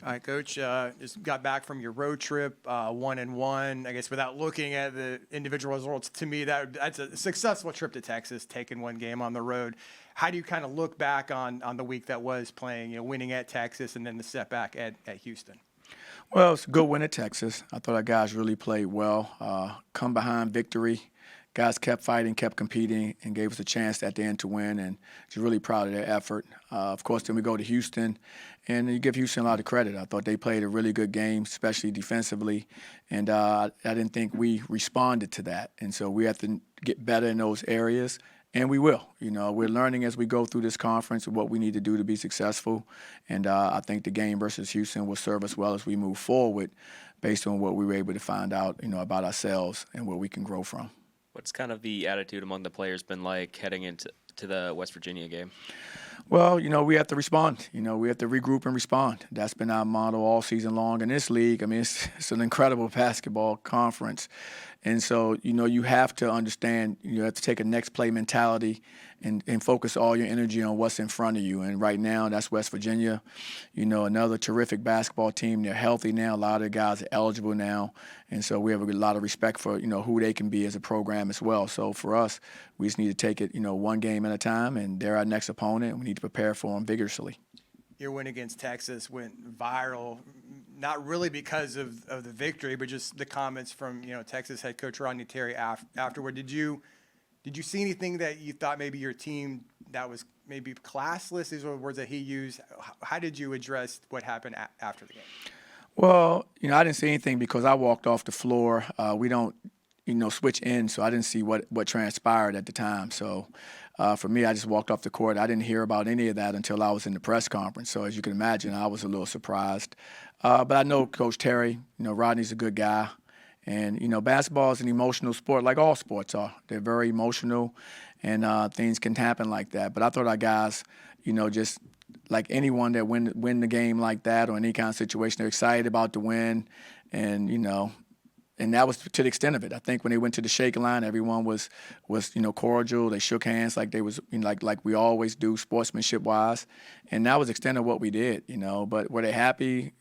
All right, Coach. Just got back from your road trip, 1-1. I guess without looking at the individual results, to me that's a successful trip to Texas, taking one game on the road. How do you kind of look back on the week that was playing, winning at Texas and then the setback at Houston? Well, it's a good win at Texas. I thought our guys really played well. Come behind victory. Guys kept fighting, kept competing, and gave us a chance at the end to win, and just really proud of their effort. Of course, then we go to Houston, and you give Houston a lot of credit. I thought they played a really good game, especially defensively, and I didn't think we responded to that. And so we have to get better in those areas, and we will. We're learning as we go through this conference what we need to do to be successful, and I think the game versus Houston will serve us well as we move forward based on what we were able to find out, about ourselves and where we can grow from. What's kind of the attitude among the players been like heading into the West Virginia game? Well, we have to respond. We have to regroup and respond. That's been our motto all season long in this league. I mean, it's an incredible basketball conference. And so, you have to understand, you have to take a next play mentality and focus all your energy on what's in front of you. And right now, that's West Virginia. Another terrific basketball team. They're healthy now. A lot of the guys are eligible now. And so we have a lot of respect for, who they can be as a program as well. So for us, we just need to take it, one game at a time. And they're our next opponent. We need to prepare for them vigorously. Your win against Texas went viral, not really because of the victory, but just the comments from Texas head coach Rodney Terry afterward. Did you see anything that you thought maybe your team that was maybe classless? These were words that he used. How did you address what happened after the game? Well, I didn't see anything because I walked off the floor. We don't, switch in, so I didn't see what transpired at the time. So for me, I just walked off the court. I didn't hear about any of that until I was in the press conference. So as you can imagine, I was a little surprised. But I know Coach Terry, Rodney's a good guy. And, basketball is an emotional sport like all sports are. They're very emotional, and things can happen like that. But I thought our guys, just like anyone that win the game like that or any kind of situation, they're excited about the win. And, and that was to the extent of it. I think when they went to the shake line, everyone was cordial. They shook hands like they was like we always do, sportsmanship wise, and that was the extent of what we did. But were they happy?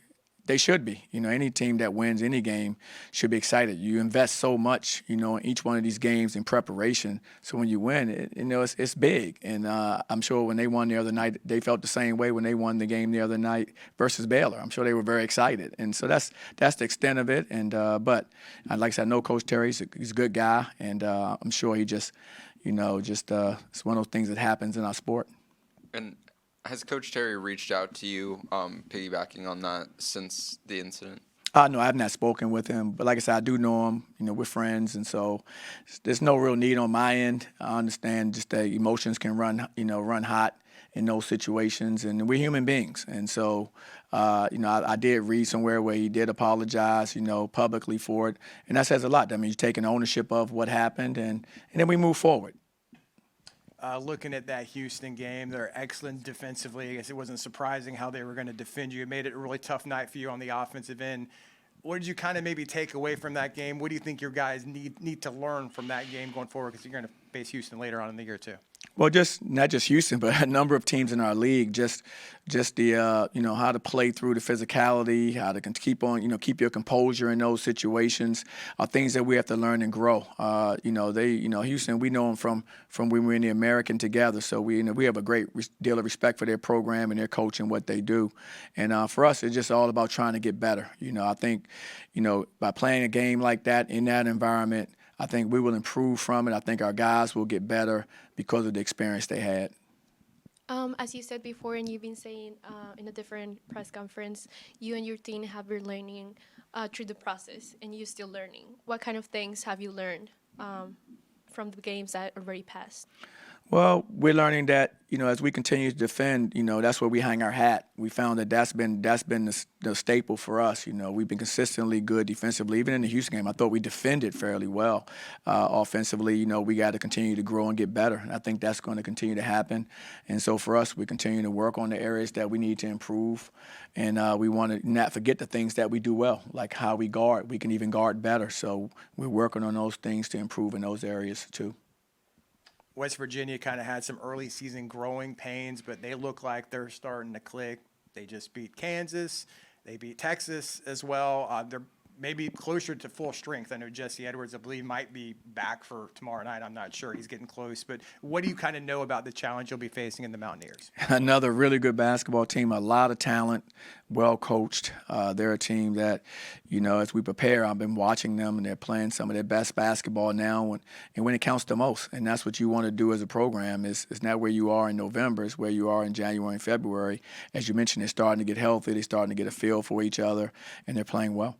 They should be. Any team that wins any game should be excited. You invest so much, in each one of these games in preparation. So when you win, it's big. And I'm sure when they won the other night, they felt the same way when they won the game the other night versus Baylor. I'm sure they were very excited. And so that's the extent of it. And but like I said, I know Coach Terry. He's a good guy, and I'm sure he just, it's one of those things that happens in our sport. And has Coach Terry reached out to you, piggybacking on that, since the incident? No, I have not spoken with him, but like I said, I do know him. We're friends, and so there's no real need on my end. I understand just that emotions can run hot in those situations, and we're human beings. And so, I did read somewhere where he did apologize, publicly for it, and that says a lot. That means you're taking ownership of what happened, and then we move forward. Looking at that Houston game, they're excellent defensively. I guess it wasn't surprising how they were going to defend you. It made it a really tough night for you on the offensive end. What did you kind of maybe take away from that game? What do you think your guys need to learn from that game going forward? Because you're going to face Houston later on in the year too. Well, not just Houston, but a number of teams in our league. Just the how to play through the physicality, how to keep your composure in those situations are things that we have to learn and grow. Houston, we know them from when we were in the American together, so we have a great deal of respect for their program and their coach and what they do. And for us, it's just all about trying to get better. I think by playing a game like that in that environment, I think we will improve from it. I think our guys will get better because of the experience they had. As you said before, and you've been saying in a different press conference, you and your team have been learning through the process, and you're still learning. What kind of things have you learned from the games that already passed? Well, we're learning that, as we continue to defend, that's where we hang our hat. We found that that's been the staple for us. We've been consistently good defensively. Even in the Houston game, I thought we defended fairly well. Offensively, we got to continue to grow and get better. And I think that's going to continue to happen. And so for us, we continue to work on the areas that we need to improve. And we want to not forget the things that we do well, like how we guard. We can even guard better. So we're working on those things to improve in those areas too. West Virginia kind of had some early season growing pains, but they look like they're starting to click. They just beat Kansas. They beat Texas as well. They're maybe closer to full strength. I know Jesse Edwards, I believe, might be back for tomorrow night. I'm not sure. He's getting close. But what do you kind of know about the challenge you'll be facing in the Mountaineers? Another really good basketball team, a lot of talent, well coached. They're a team that, as we prepare, I've been watching them, and they're playing some of their best basketball now, and when it counts the most. And that's what you want to do as a program. Is not where you are in November, it's where you are in January and February. As you mentioned, they're starting to get healthy, they're starting to get a feel for each other, and they're playing well.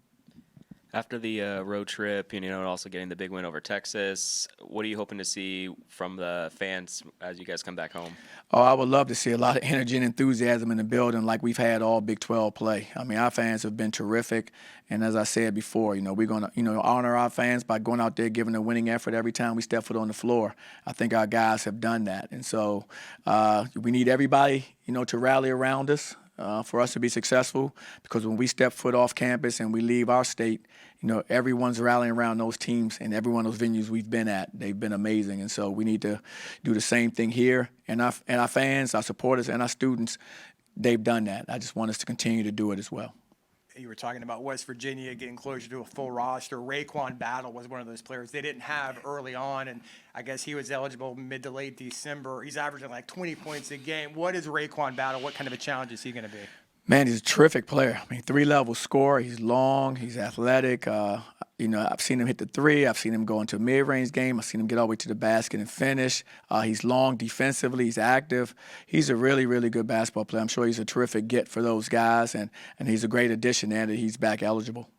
After the road trip, and also getting the big win over Texas, what are you hoping to see from the fans as you guys come back home? Oh, I would love to see a lot of energy and enthusiasm in the building like we've had all Big 12 play. I mean, our fans have been terrific. And as I said before, we're going to, honor our fans by going out there, giving a winning effort every time we step foot on the floor. I think our guys have done that. And so we need everybody, to rally around us. For us to be successful, because when we step foot off campus and we leave our state, everyone's rallying around those teams and every one of those venues we've been at. They've been amazing, and so we need to do the same thing here. And our fans, our supporters, and our students, they've done that. I just want us to continue to do it as well. You were talking about West Virginia getting closer to a full roster. Raekwon Battle was one of those players they didn't have early on, and I guess he was eligible mid to late December. He's averaging like 20 points a game. What is Raekwon Battle? What kind of a challenge is he going to be? Man, he's a terrific player. I mean, 3-level scorer. He's long. He's athletic. I've seen him hit the three. I've seen him go into a mid-range game. I've seen him get all the way to the basket and finish. He's long defensively. He's active. He's a really, really good basketball player. I'm sure he's a terrific get for those guys, and he's a great addition and that he's back eligible.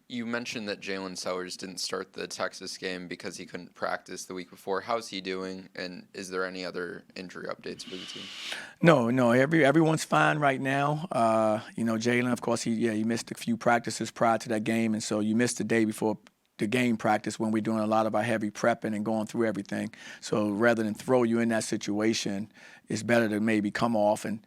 You mentioned that Jaylin Sellers didn't start the Texas game because he couldn't practice the week before. How's he doing, and is there any other injury updates for the team? No. Everyone's fine right now. Jaylin, of course, he missed a few practices prior to that game, and so you missed the day before the game practice when we're doing a lot of our heavy prepping and going through everything. So rather than throw you in that situation, it's better to maybe come off and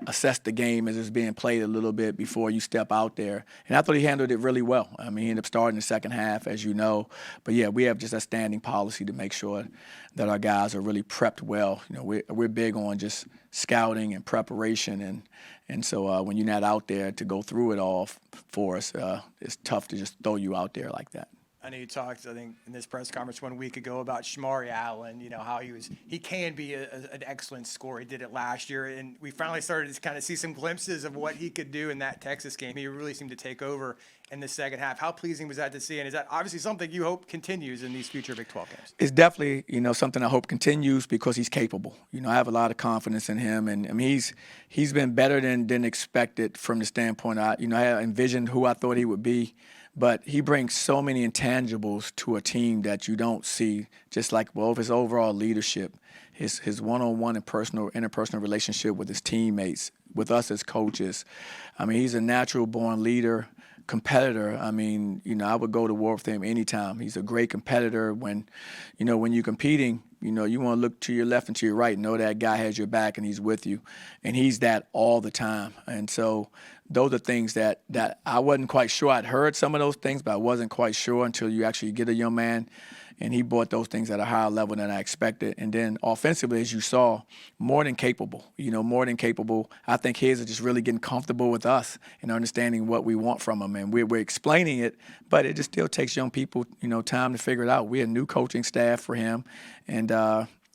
assess the game as it's being played a little bit before you step out there. And I thought he handled it really well. I mean, he ended up starting the second half, as you know. But, yeah, we have just a standing policy to make sure that our guys are really prepped well. We're big on just scouting and preparation. And so when you're not out there to go through it all for us, it's tough to just throw you out there like that. I know you talked, I think, in this press conference 1 week ago about Shamari Allen, how he can be an excellent scorer. He did it last year, and we finally started to kind of see some glimpses of what he could do in that Texas game. He really seemed to take over in the second half. How pleasing was that to see, and is that obviously something you hope continues in these future Big 12 games? It's definitely, something I hope continues because he's capable. I have a lot of confidence in him, and I mean, he's been better than expected from the standpoint. I envisioned who I thought he would be. But he brings so many intangibles to a team that you don't see, just like, his overall leadership, his one-on-one and interpersonal relationship with his teammates, with us as coaches. I mean, he's a natural-born leader, competitor. I mean, I would go to war with him anytime. He's a great competitor. When you're competing, you want to look to your left and to your right, know that guy has your back and he's with you. And he's that all the time. And so those are things that I wasn't quite sure. I'd heard some of those things, but I wasn't quite sure until you actually get a young man. And he brought those things at a higher level than I expected. And then offensively, as you saw, more than capable. More than capable. I think his are just really getting comfortable with us and understanding what we want from him. And we're explaining it, but it just still takes young people, time to figure it out. We're a new coaching staff for him. And,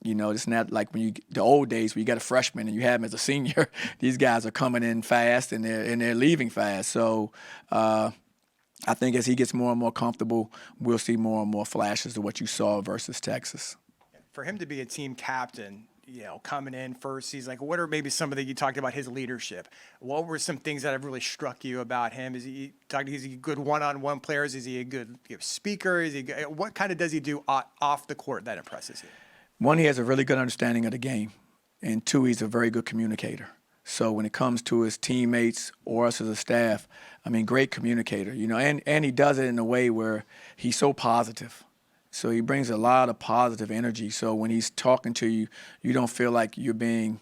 it's not like the old days where you got a freshman and you have him as a senior. These guys are coming in fast and they're leaving fast. So, I think as he gets more and more comfortable, we'll see more and more flashes of what you saw versus Texas. For him to be a team captain, coming in first, he's like, what are maybe some of you talked about his leadership? What were some things that have really struck you about him? Is he a good one-on-one player? Is he a good speaker? What kind of does he do off the court that impresses you? One, he has a really good understanding of the game. And two, he's a very good communicator. So when it comes to his teammates or us as a staff, I mean, great communicator, and he does it in a way where he's so positive. So he brings a lot of positive energy. So when he's talking to you, you don't feel like you're being,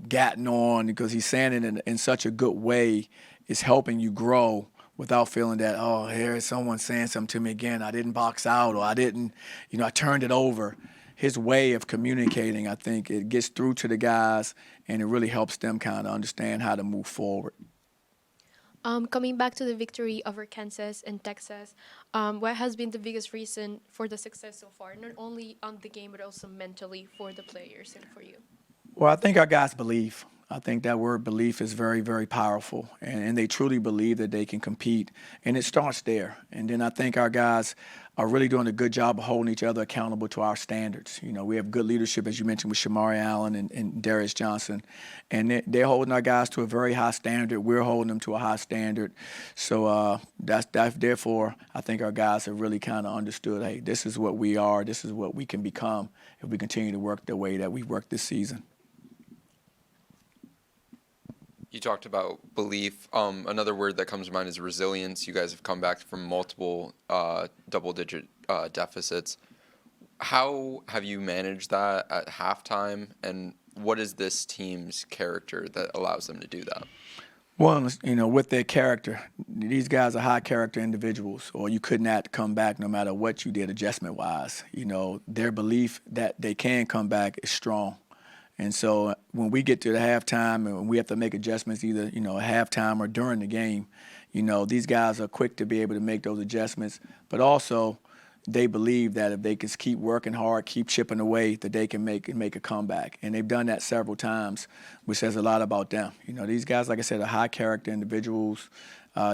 gotten on because he's saying it in such a good way. It's helping you grow without feeling that, here's someone saying something to me again. I didn't box out or I didn't, I turned it over. His way of communicating, I think it gets through to the guys and it really helps them kind of understand how to move forward. Coming back to the victory over Kansas and Texas, what has been the biggest reason for the success so far, not only on the game but also mentally for the players and for you? Well, I think our guys believe. I think that word belief is very, very powerful, and they truly believe that they can compete, and it starts there. And then I think our guys are really doing a good job of holding each other accountable to our standards. You know, we have good leadership, as you mentioned, with Shamari Allen and Darius Johnson, and they're holding our guys to a very high standard. We're holding them to a high standard. So that's therefore, I think our guys have really kind of understood, hey, this is what we are, this is what we can become if we continue to work the way that we've worked this season. You talked about belief. Another word that comes to mind is resilience. You guys have come back from multiple double-digit deficits. How have you managed that at halftime, and what is this team's character that allows them to do that? Well, you know, with their character, these guys are high-character individuals, or you could not come back no matter what you did adjustment-wise. You know, their belief that they can come back is strong. And so when we get to the halftime and we have to make adjustments either, you know, at halftime or during the game, you know, these guys are quick to be able to make those adjustments. But also they believe that if they can keep working hard, keep chipping away, that they can make a comeback. And they've done that several times, which says a lot about them. You know, these guys, like I said, are high-character individuals.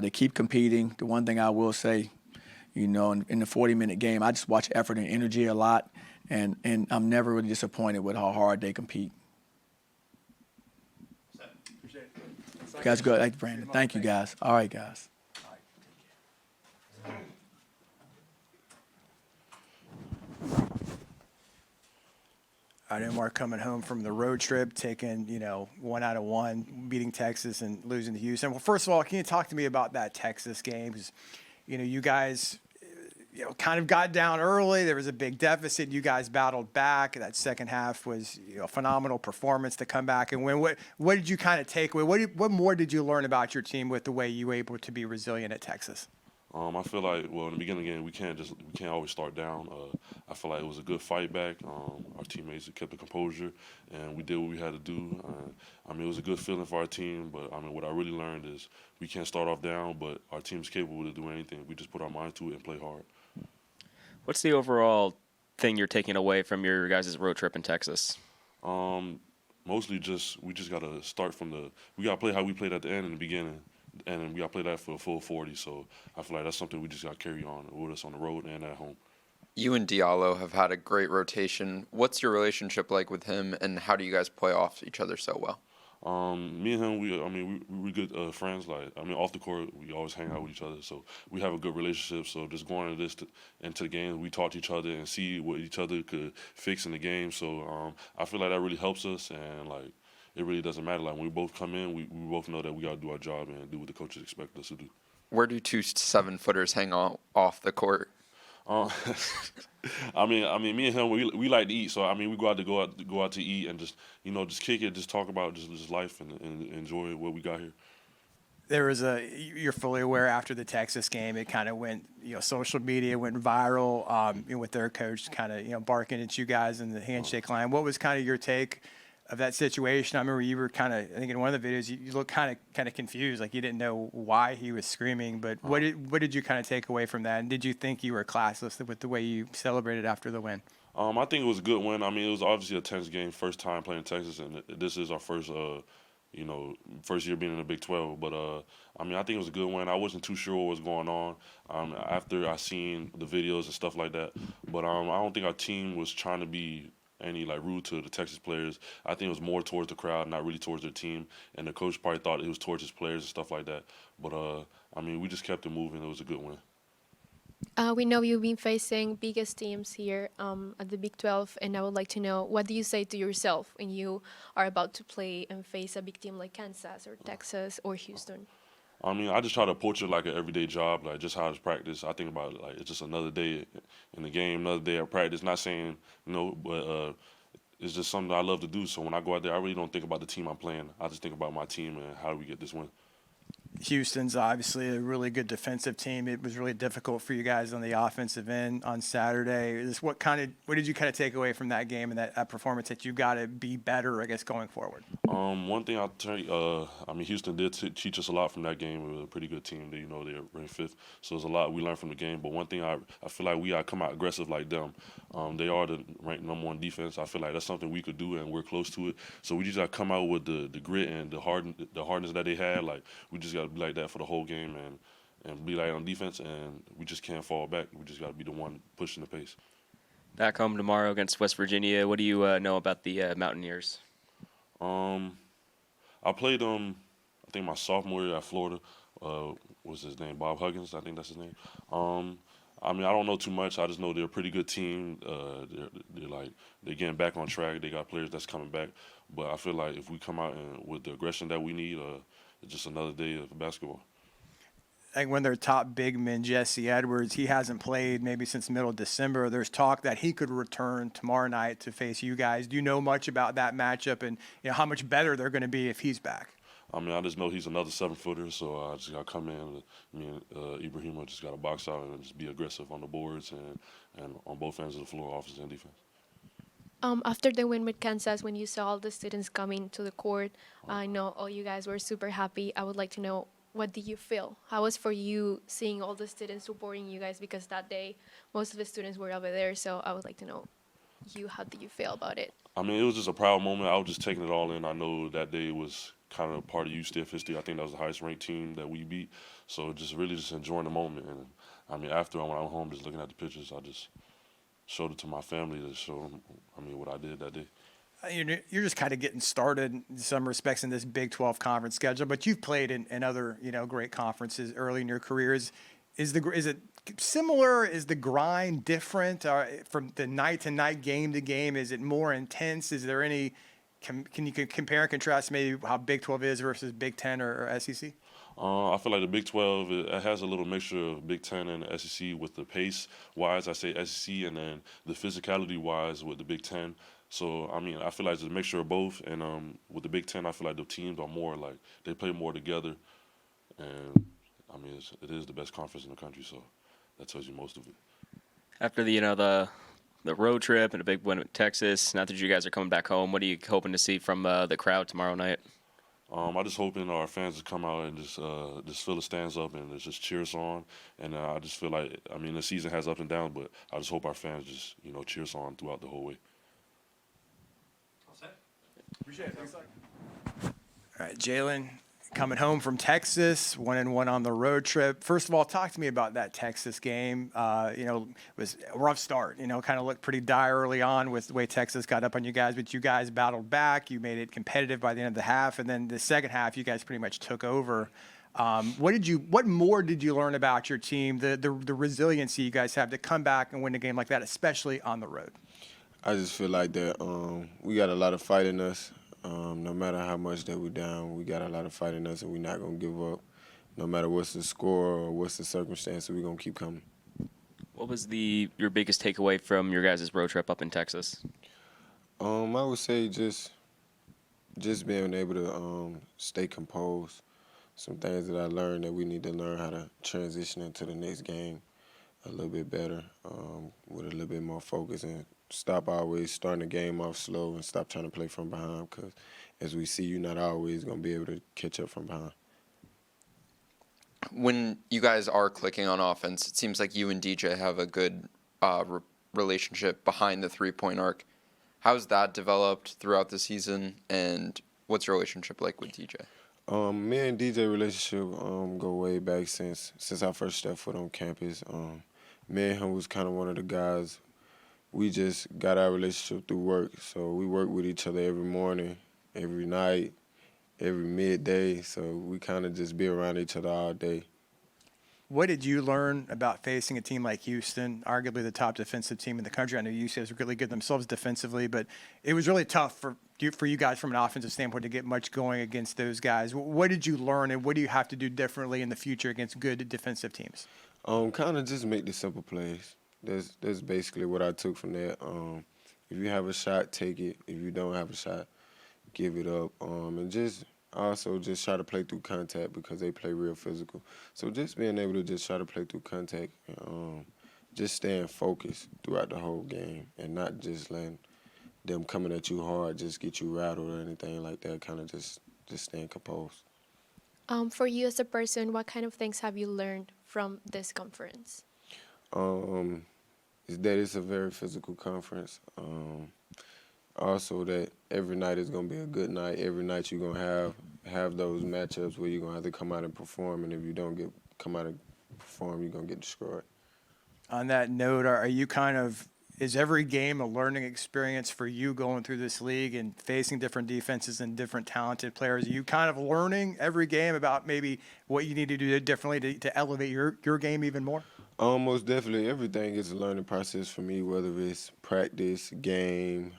They keep competing. The one thing I will say, you know, in the 40-minute game, I just watch effort and energy a lot. And I'm never really disappointed with how hard they compete. You guys good. Thanks, Brandon. Thank you, guys. All right, guys. I know Mark coming home from the road trip, taking, you know, 1 out of 1, beating Texas and losing to Houston. Well, first of all, can you talk to me about that Texas game? Because, you know, you guys, you know, kind of got down early. There was a big deficit. You guys battled back. That second half was, you know, a phenomenal performance to come back and win. What did you kind of take away? What more did you learn about your team with the way you were able to be resilient at Texas? I feel like, well, in the beginning of the game, we can't always start down. I feel like it was a good fight back. Our teammates kept the composure, and we did what we had to do. I mean, it was a good feeling for our team, but I mean, what I really learned is we can't start off down, but our team's capable of doing anything. We just put our mind to it and play hard. What's the overall thing you're taking away from your guys' road trip in Texas? Mostly we just got to start we got to play how we played at the end in the beginning, and we got to play that for a full 40. So I feel like that's something we just got to carry on with us on the road and at home. You and Diallo have had a great rotation. What's your relationship like with him, and how do you guys play off each other so well? Me and him, we good friends. Like, I mean, off the court, we always hang out with each other. So we have a good relationship. So just going into the game, we talk to each other and see what each other could fix in the game. So I feel like that really helps us, and like it really doesn't matter. Like when we both come in, we both know that we got to do our job and do what the coaches expect us to do. Where do 2 7-footers hang out off the court? I mean, me and him, we like to eat. So I mean, we go out to eat and just, you know, just kick it, just talk about just life and enjoy what we got here. There was you're fully aware after the Texas game, it kind of went, you know, social media went viral, you know, with their coach kind of, you know, barking at you guys in the handshake line. What was kind of your take of that situation? I remember you were kind of, I think in one of the videos, you looked kind of confused, like you didn't know why he was screaming. But what did you kind of take away from that? And did you think you were classless with the way you celebrated after the win? I think it was a good win. I mean, it was obviously a tense game, first time playing Texas, and this is our first year being in the Big 12. But I mean, I think it was a good win. I wasn't too sure what was going on after I seen the videos and stuff like that. But I don't think our team was trying to be any like rude to the Texas players. I think it was more towards the crowd, not really towards their team. And the coach probably thought it was towards his players and stuff like that. But I mean, we just kept it moving. It was a good win. We know you've been facing biggest teams here at the Big 12, and I would like to know, what do you say to yourself when you are about to play and face a big team like Kansas or Texas or Houston? I mean, I just try to approach it like an everyday job, like just how it's practice. I think about it like it's just another day in the game, another day of practice. Not saying, you know, but it's just something I love to do. So when I go out there, I really don't think about the team I'm playing. I just think about my team and how do we get this win. Houston's obviously a really good defensive team. It was really difficult for you guys on the offensive end on Saturday. What did you kind of take away from that game and that performance that you got to be better, I guess, going forward? One thing I'll tell you, I mean, Houston did teach us a lot from that game. It was a pretty good team. They're ranked fifth, so there's a lot we learned from the game. But one thing I feel like we got to come out aggressive like them. They are the ranked #1 defense. I feel like that's something we could do, and we're close to it. So we just got to come out with the grit and the hardness that they had. Like, we just got to be like that for the whole game and be like on defense, and we just can't fall back. We just got to be the one pushing the pace. Back home tomorrow against West Virginia. What do you know about the Mountaineers? I played I think my sophomore year at Florida. What's his name? Bob Huggins, I think that's his name. I mean, I don't know too much. I just know they're a pretty good team. They're getting back on track. They got players that's coming back. But I feel like if we come out and with the aggression that we need, it's just another day of basketball. I think one of their top big men, Jesse Edwards, he hasn't played maybe since middle of December. There's talk that he could return tomorrow night to face you guys. Do you know much about that matchup and how much better they're going to be if he's back? I mean, I just know he's another 7-footer, so I just got to come in. Me and Ibrahima just got to box out and just be aggressive on the boards and on both ends of the floor, offense and defense. After the win with Kansas, when you saw all the students coming to the court, I know all you guys were super happy. I would like to know, what did you feel? How was for you seeing all the students supporting you guys? Because that day, most of the students were over there, so I would like to know, how did you feel about it? I mean, it was just a proud moment. I was just taking it all in. I know that day was kind of part of USTF history. I think that was the highest ranked team that we beat. So just really just enjoying the moment. And I mean, after when I went home, just looking at the pictures, I just showed it to my family to show them, what I did that day. You're just kind of getting started in some respects in this Big 12 conference schedule, but you've played in other, great conferences early in your careers. Is it similar? Is the grind different from the night to night, game to game? Is it more intense? Is there any? Can you compare and contrast maybe how Big 12 is versus Big 10 or SEC? I feel like the Big 12 it has a little mixture of Big 10 and the SEC with the pace wise. I say SEC, and then the physicality wise with the Big 10. So, I mean, I feel like it's a mixture of both. And with the Big Ten, I feel like the teams are more like they play more together. And, I mean, it is the best conference in the country, so that tells you most of it. After the road trip and a big win with Texas, now that you guys are coming back home, what are you hoping to see from the crowd tomorrow night? I just hoping our fans will come out and just fill the stands up and just cheer us on. And I just feel like, the season has ups and downs, but I just hope our fans just, cheer us on throughout the whole way. Appreciate it. Thanks, all right, Jaylin, coming home from Texas, 1-1 on the road trip. First of all, talk to me about that Texas game. It was a rough start. Kind of looked pretty dire early on with the way Texas got up on you guys, but you guys battled back. You made it competitive by the end of the half, and then the second half, you guys pretty much took over. What more did you learn about your team, the resiliency you guys have to come back and win a game like that, especially on the road? I just feel like that we got a lot of fight in us. No matter how much that we're down, we got a lot of fight in us, and we're not going to give up. No matter what's the score or what's the circumstance, we're going to keep coming. What was your biggest takeaway from your guys' road trip up in Texas? I would say just being able to stay composed. Some things that I learned that we need to learn how to transition into the next game a little bit better, with a little bit more focus, and stop always starting the game off slow and stop trying to play from behind, because as we see, you're not always going to be able to catch up from behind. When you guys are clicking on offense, it seems like you and DJ have a good relationship behind the three-point arc. How's that developed throughout the season, and what's your relationship like with DJ? Me and DJ relationship go way back since I first stepped foot on campus. Me and him was kind of one of the guys. We just got our relationship through work, so we work with each other every morning, every night, every midday. So we kind of just be around each other all day. What did you learn about facing a team like Houston, arguably the top defensive team in the country? I know UCF is really good themselves defensively, but it was really tough for you guys from an offensive standpoint to get much going against those guys. What did you learn, and what do you have to do differently in the future against good defensive teams? Kind of just make the simple plays. That's basically what I took from that. If you have a shot, take it. If you don't have a shot, give it up. And just also just try to play through contact because they play real physical. So just being able to just try to play through contact, just staying focused throughout the whole game and not just letting them coming at you hard just get you rattled or anything like that. Kind of just staying composed. For you as a person, what kind of things have you learned from this conference? Is that it's a very physical conference. Also that every night is gonna be a good night. Every night you're gonna have those matchups where you're gonna have to come out and perform, and if you don't come out and perform, you're gonna get destroyed. On that note, are you kind of, is every game a learning experience for you going through this league and facing different defenses and different talented players? Are you kind of learning every game about maybe what you need to do differently to elevate your game even more? Most definitely, everything is a learning process for me, whether it's practice, game,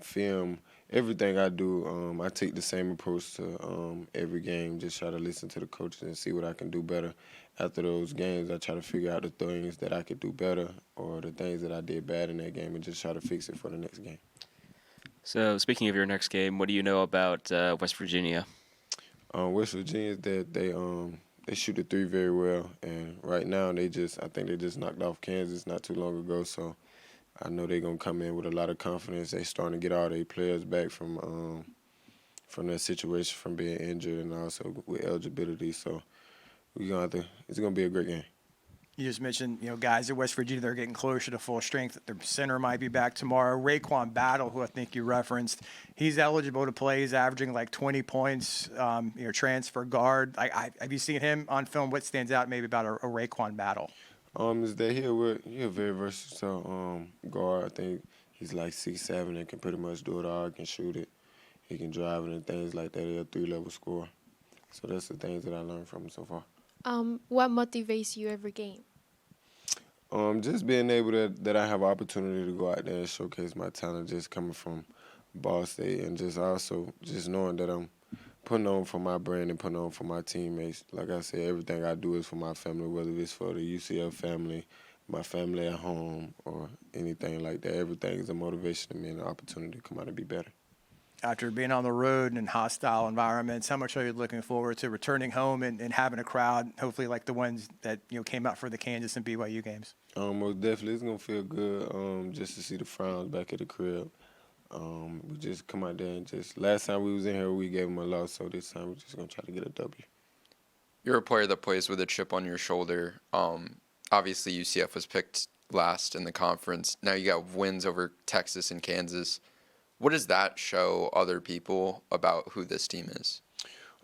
film, everything I do. I take the same approach to every game, just try to listen to the coaches and see what I can do better. After those games, I try to figure out the things that I could do better or the things that I did bad in that game and just try to fix it for the next game. So speaking of your next game, what do you know about West Virginia? West Virginia, they shoot the three very well, and right now I think they just knocked off Kansas not too long ago, so I know they're gonna come in with a lot of confidence. They starting to get all their players back from that situation, from being injured and also with eligibility. So it's gonna be a great game. You just mentioned, guys at West Virginia, they're getting closer to full strength. Their center might be back tomorrow. Raekwon Battle, who I think you referenced, he's eligible to play. He's averaging like 20 points, transfer guard. Have you seen him on film? What stands out maybe about a Raekwon Battle? Is that he's a very versatile guard. I think he's like 6'7" and can pretty much do it all. He can shoot it. He can drive it and things like that. He's a 3-level scorer. So that's the things that I learned from him so far. What motivates you every game? Just being able that I have opportunity to go out there and showcase my talent, just coming from Ball State, and just knowing that I'm putting on for my brand and putting on for my teammates. Like I said, everything I do is for my family, whether it's for the UCF family, my family at home, or anything like that. Everything is a motivation to me and an opportunity to come out and be better. After being on the road and in hostile environments, how much are you looking forward to returning home and having a crowd, hopefully like the ones that came out for the Kansas and BYU games? Most definitely, it's gonna feel good just to see the Frowns back at the crib. We just come out there and last time we was in here, we gave them a loss, so this time we're just gonna try to get a W. You're a player that plays with a chip on your shoulder. Obviously, UCF was picked last in the conference. Now you got wins over Texas and Kansas. What does that show other people about who this team is?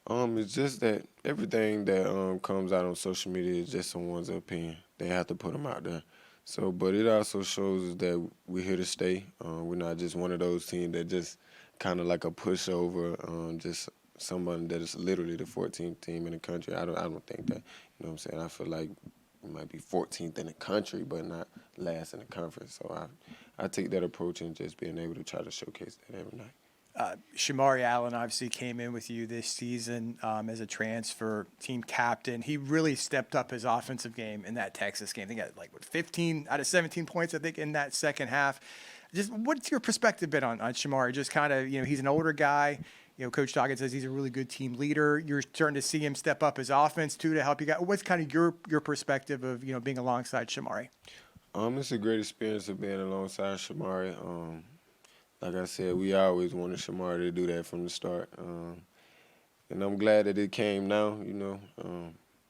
It's just that everything that comes out on social media is just someone's opinion. They have to put them out there. So, but it also shows us that we're here to stay. We're not just one of those teams that just kind of like a pushover, just someone that is literally the 14th team in the country. I don't think that. You know what I'm saying? I feel like we might be 14th in the country, but not last in the conference. So I take that approach and just being able to try to showcase that every night. Shamari Allen obviously came in with you this season as a transfer team captain. He really stepped up his offensive game in that Texas game. They got 15 out of 17 points, I think, in that second half. Just what's your perspective been on Shamari? Just kind of, he's an older guy. Coach Dawkins says he's a really good team leader. You're starting to see him step up his offense too to help you guys. What's kind of your perspective of being alongside Shamari? It's a great experience of being alongside Shamari. Like I said, we always wanted Shamari to do that from the start. And I'm glad that it came now,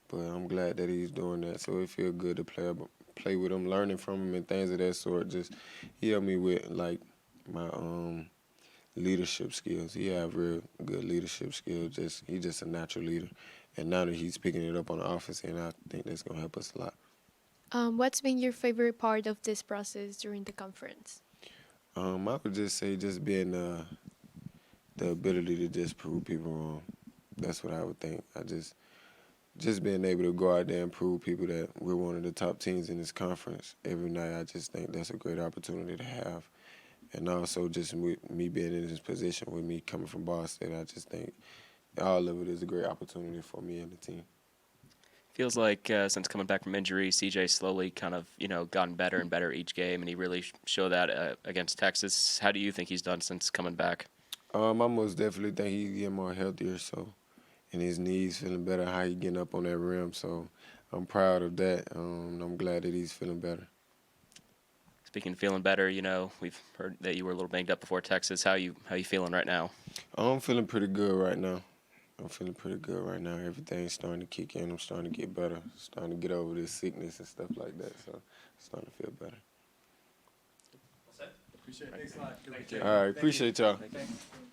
but I'm glad that he's doing that. So it feels good to play with him, learning from him and things of that sort. Just he helped me with my leadership skills. He have real good leadership skills. He's just a natural leader. And now that he's picking it up on the offense end, I think that's going to help us a lot. What's been your favorite part of this process during the conference? I would just say just being the ability to just prove people wrong. That's what I would think. Just being able to go out there and prove people that we're one of the top teams in this conference every night. I just think that's a great opportunity to have. And also just with me being in this position, with me coming from Boston, I just think all of it is a great opportunity for me and the team. Feels like since coming back from injury, CJ slowly kind of, gotten better and better each game, and he really showed that against Texas. How do you think he's done since coming back? I most definitely think he's getting more healthier, so, and his knees feeling better, how he getting up on that rim. So I'm proud of that. I'm glad that he's feeling better. Speaking of feeling better, we've heard that you were a little banged up before Texas. How you feeling right now? I'm feeling pretty good right now. Everything's starting to kick in. I'm starting to get better. Starting to get over this sickness and stuff like that. So I'm starting to feel better. Appreciate it. Thanks a lot. All right, appreciate y'all. Thanks.